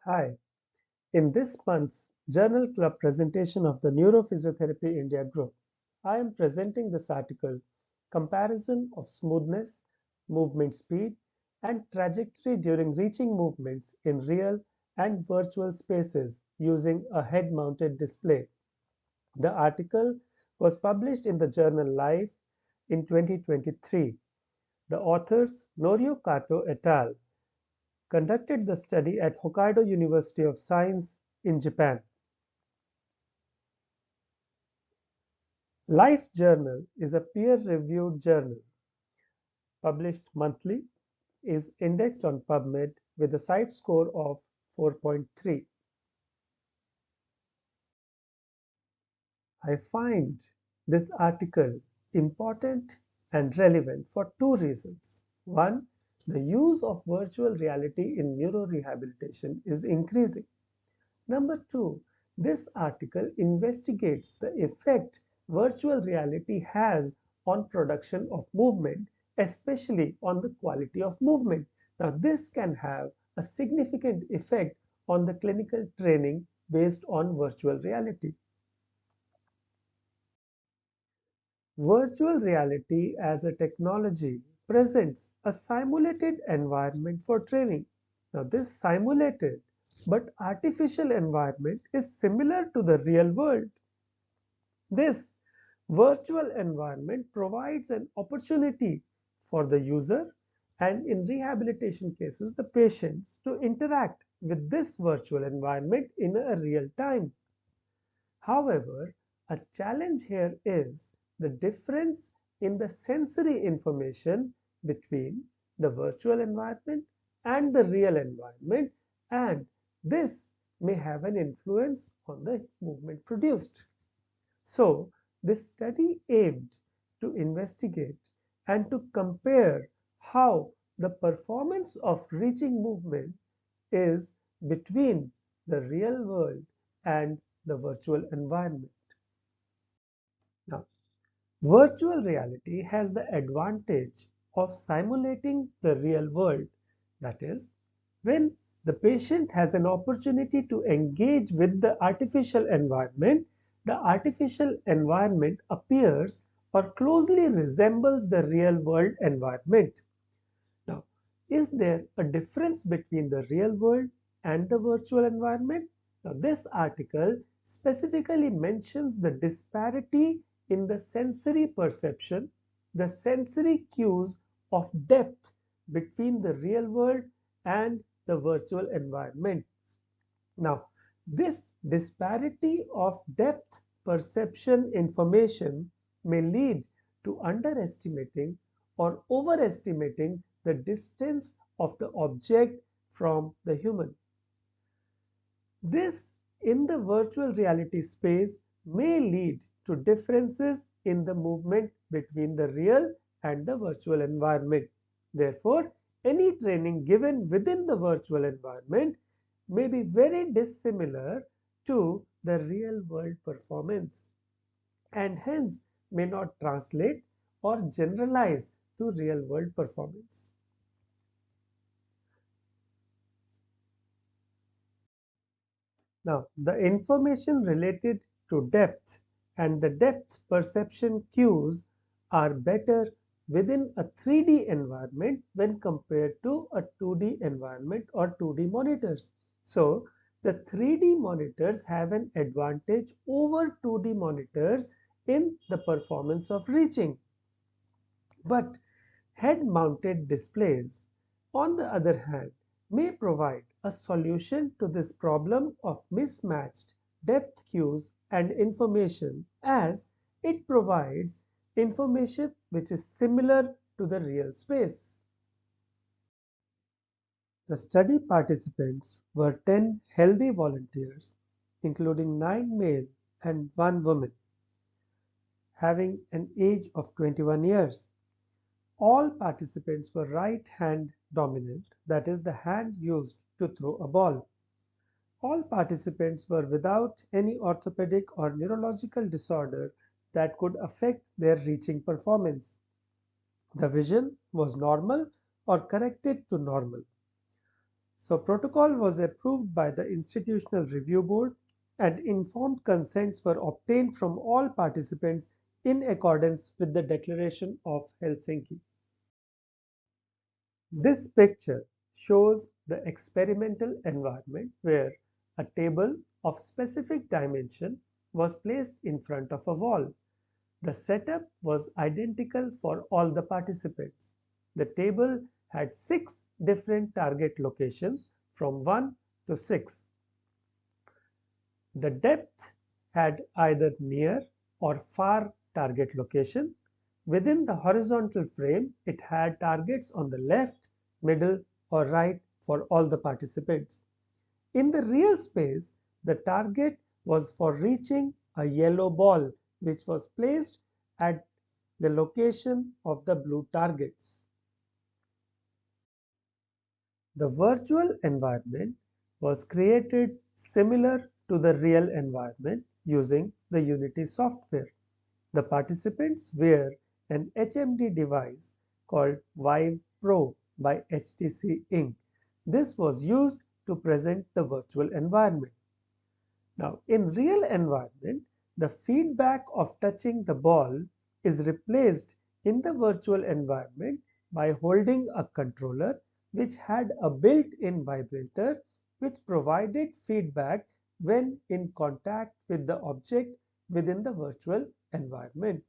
Hi, in this month's Journal Club presentation of the Neurophysiotherapy India group, I am presenting this article Comparison of Smoothness, Movement Speed, and Trajectory during Reaching Movements in Real and Virtual Spaces using a head mounted display. The article was published in the journal Life in 2023. The authors Norio Kato et al. Conducted the study at Hokkaido University of Science in Japan. Life Journal is a peer-reviewed journal, published monthly, is indexed on PubMed with a site score of 4.3. I find this article important and relevant for two reasons. One, the use of virtual reality in neurorehabilitation is increasing. Number two, this article investigates the effect virtual reality has on production of movement, especially on the quality of movement. Now, this can have a significant effect on the clinical training based on virtual reality. Virtual reality as a technology presents a simulated environment for training. Now, this simulated but artificial environment is similar to the real world. This virtual environment provides an opportunity for the user and in rehabilitation cases the patients to interact with this virtual environment in a real time. However, a challenge here is the difference in the sensory information between the virtual environment and the real environment, and this may have an influence on the movement produced. So, this study aimed to investigate and to compare how the performance of reaching movement is between the real world and the virtual environment. Now, virtual reality has the advantage of simulating the real world. That is, when the patient has an opportunity to engage with the artificial environment appears or closely resembles the real world environment. Now, is there a difference between the real world and the virtual environment? Now, this article specifically mentions the disparity in the sensory perception, the sensory cues of depth between the real world and the virtual environment. Now, this disparity of depth perception information may lead to underestimating or overestimating the distance of the object from the human. This, in the virtual reality space, may lead to differences in the movement between the real and the virtual environment. Therefore, any training given within the virtual environment may be very dissimilar to the real world performance and hence may not translate or generalize to real world performance. Now, the information related to depth and the depth perception cues are better within a 3D environment when compared to a 2D environment or 2D monitors. So, the 3D monitors have an advantage over 2D monitors in the performance of reaching. But head-mounted displays, on the other hand, may provide a solution to this problem of mismatched depth cues and information as it provides information which is similar to the real space. The study participants were 10 healthy volunteers, including 9 male and 1 woman, having an age of 21 years. All participants were right hand dominant, that is, the hand used to throw a ball. All participants were without any orthopedic or neurological disorder that could affect their reaching performance. The vision was normal or corrected to normal. So protocol was approved by the Institutional Review Board and informed consents were obtained from all participants in accordance with the Declaration of Helsinki. This picture shows the experimental environment where a table of specific dimension was placed in front of a wall. The setup was identical for all the participants. The table had 6 different target locations from 1 to 6. The depth had either near or far target location. Within the horizontal frame, it had targets on the left, middle, or right for all the participants. In the real space, the target was for reaching a yellow ball, which was placed at the location of the blue targets. The virtual environment was created similar to the real environment using the Unity software. The participants wear an HMD device called Vive Pro by HTC Inc. This was used to present the virtual environment. Now, in real environment, the feedback of touching the ball is replaced in the virtual environment by holding a controller which had a built-in vibrator which provided feedback when in contact with the object within the virtual environment.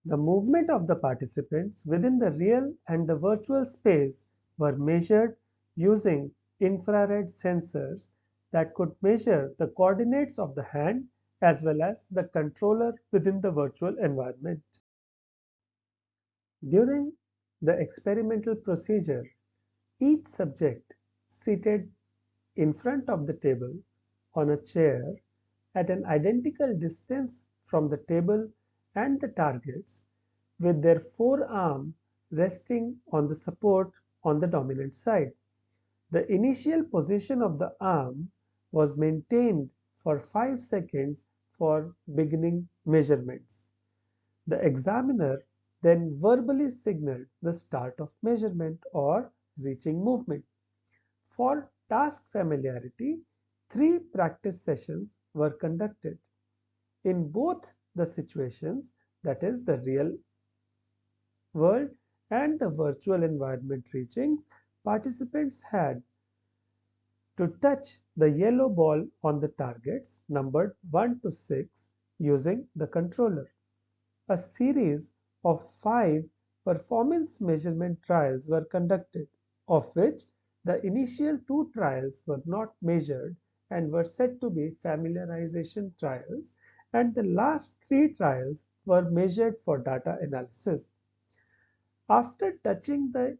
The movement of the participants within the real and the virtual space were measured using infrared sensors that could measure the coordinates of the hand as well as the controller within the virtual environment. During the experimental procedure, each subject seated in front of the table on a chair at an identical distance from the table and the targets with their forearm resting on the support on the dominant side. The initial position of the arm was maintained for 5 seconds for beginning measurements. The examiner then verbally signaled the start of measurement or reaching movement. For task familiarity, 3 practice sessions were conducted. In both the situations, that is the real world and the virtual environment reaching, participants had to touch the yellow ball on the targets numbered 1 to 6 using the controller. A series of 5 performance measurement trials were conducted, of which the initial 2 trials were not measured and were said to be familiarization trials, and the last 3 trials were measured for data analysis. After touching the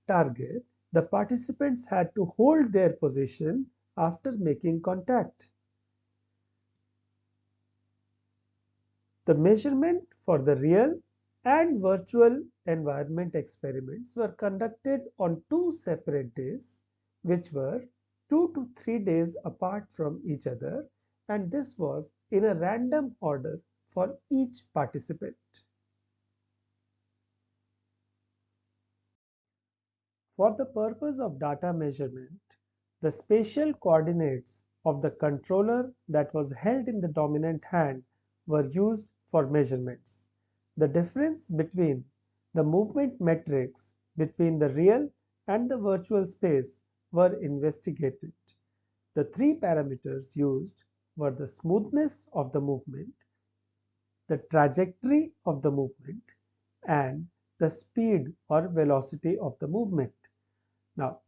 target, the participants had to hold their position after making contact. The measurement for the real and virtual environment experiments were conducted on 2 separate days, which were 2 to 3 days apart from each other, and this was in a random order for each participant. For the purpose of data measurement, the spatial coordinates of the controller that was held in the dominant hand were used for measurements. The difference between the movement metrics between the real and the virtual space were investigated. The 3 parameters used were the smoothness of the movement, the trajectory of the movement, and the speed or velocity of the movement. Now,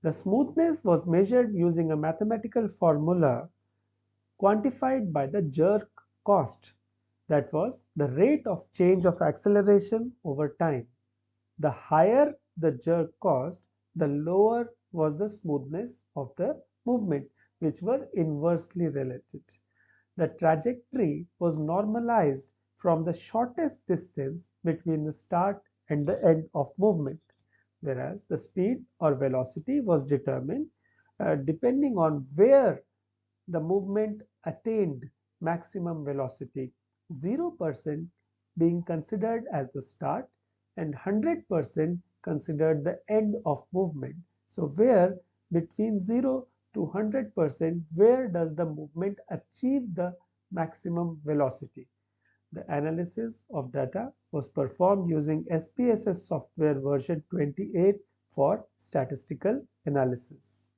the smoothness was measured using a mathematical formula quantified by the jerk cost, that was the rate of change of acceleration over time. The higher the jerk cost, the lower was the smoothness of the movement, which were inversely related. The trajectory was normalized from the shortest distance between the start and the end of movement, whereas the speed or velocity was determined depending on where the movement attained maximum velocity, 0% being considered as the start and 100% considered the end of movement. So where between 0 to 100%, where does the movement achieve the maximum velocity? The analysis of data was performed using SPSS software version 28 for statistical analysis.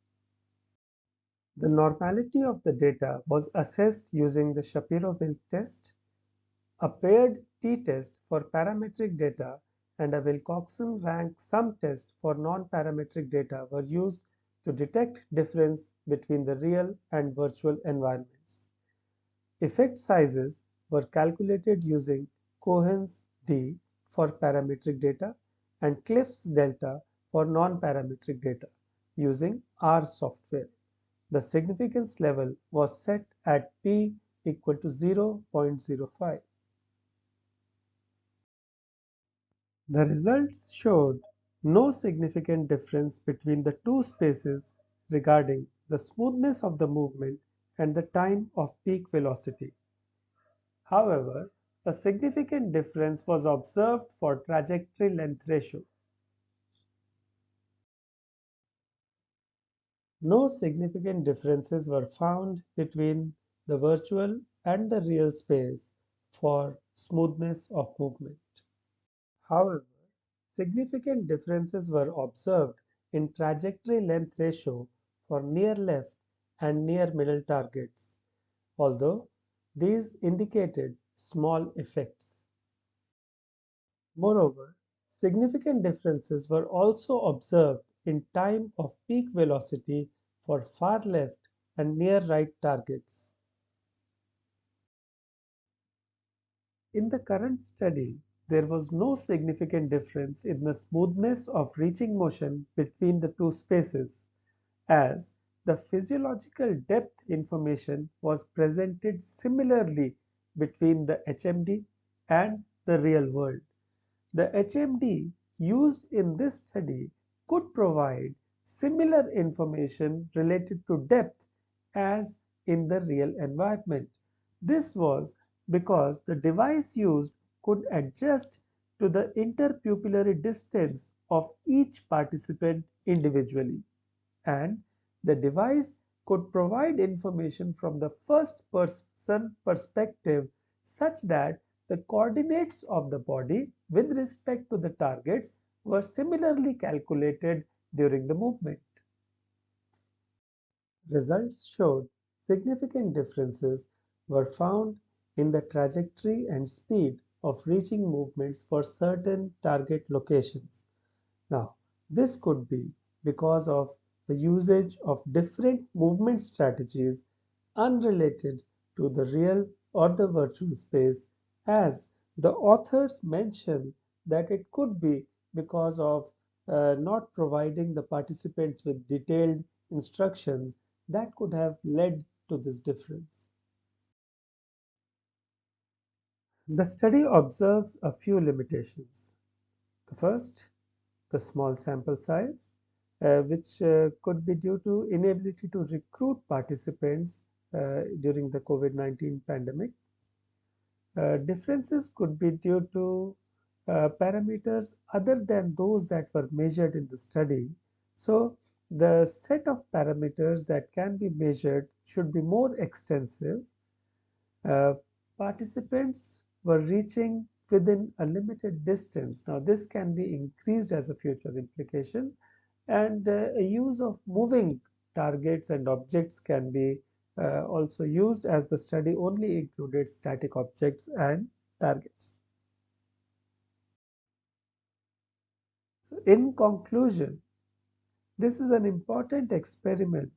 The normality of the data was assessed using the Shapiro-Wilk test, a paired t-test for parametric data, and a Wilcoxon rank sum test for non-parametric data were used to detect difference between the real and virtual environments. Effect sizes were calculated using Cohen's d for parametric data and Cliff's delta for non-parametric data using R software. The significance level was set at p equal to 0.05. The results showed no significant difference between the two spaces regarding the smoothness of the movement and the time of peak velocity. However, a significant difference was observed for trajectory length ratio. No significant differences were found between the virtual and the real space for smoothness of movement. However, significant differences were observed in trajectory length ratio for near left and near middle targets, although these indicated small effects. Moreover, significant differences were also observed in time of peak velocity for far left and near right targets. In the current study, there was no significant difference in the smoothness of reaching motion between the two spaces, as the physiological depth information was presented similarly between the HMD and the real world. The HMD used in this study could provide similar information related to depth as in the real environment. This was because the device used could adjust to the interpupillary distance of each participant individually, and the device could provide information from the first person perspective such that the coordinates of the body with respect to the targets were similarly calculated during the movement. Results showed significant differences were found in the trajectory and speed of reaching movements for certain target locations. Now, this could be because of the usage of different movement strategies unrelated to the real or the virtual space, as the authors mention that it could be because of not providing the participants with detailed instructions that could have led to this difference. The study observes a few limitations. The first, the small sample size, which could be due to inability to recruit participants during the COVID-19 pandemic. Differences could be due to parameters other than those that were measured in the study. So the set of parameters that can be measured should be more extensive. uh, Participants were reaching within a limited distance. Now, this can be increased as a future implication, and a use of moving targets and objects can be also used, as the study only included static objects and targets. So, in conclusion, this is an important experiment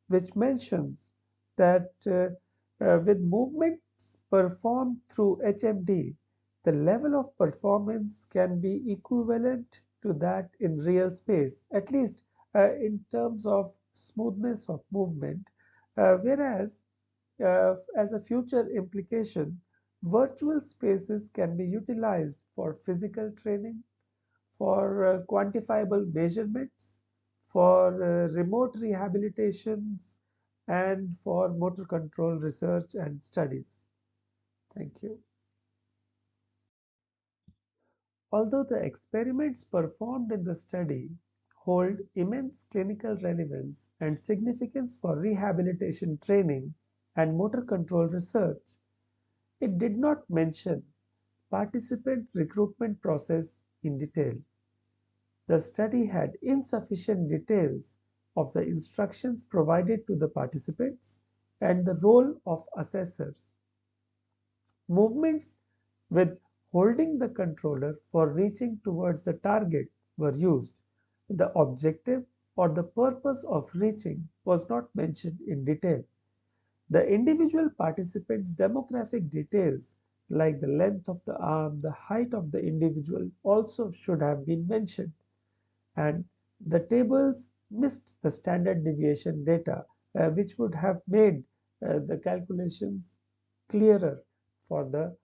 which mentions that with movements performed through HMD, the level of performance can be equivalent to that in real space, at least in terms of smoothness of movement, whereas as a future implication, virtual spaces can be utilized for physical training, for quantifiable measurements, for remote rehabilitations, and for motor control research and studies. Thank you. Although the experiments performed in the study hold immense clinical relevance and significance for rehabilitation training and motor control research. It did not mention participant recruitment process in detail. The study had insufficient details of the instructions provided to the participants and the role of assessors. Movements with holding the controller for reaching towards the target were used. The objective or the purpose of reaching was not mentioned in detail. The individual participants' demographic details like the length of the arm, the height of the individual also should have been mentioned, and the tables missed the standard deviation data, which would have made the calculations clearer for the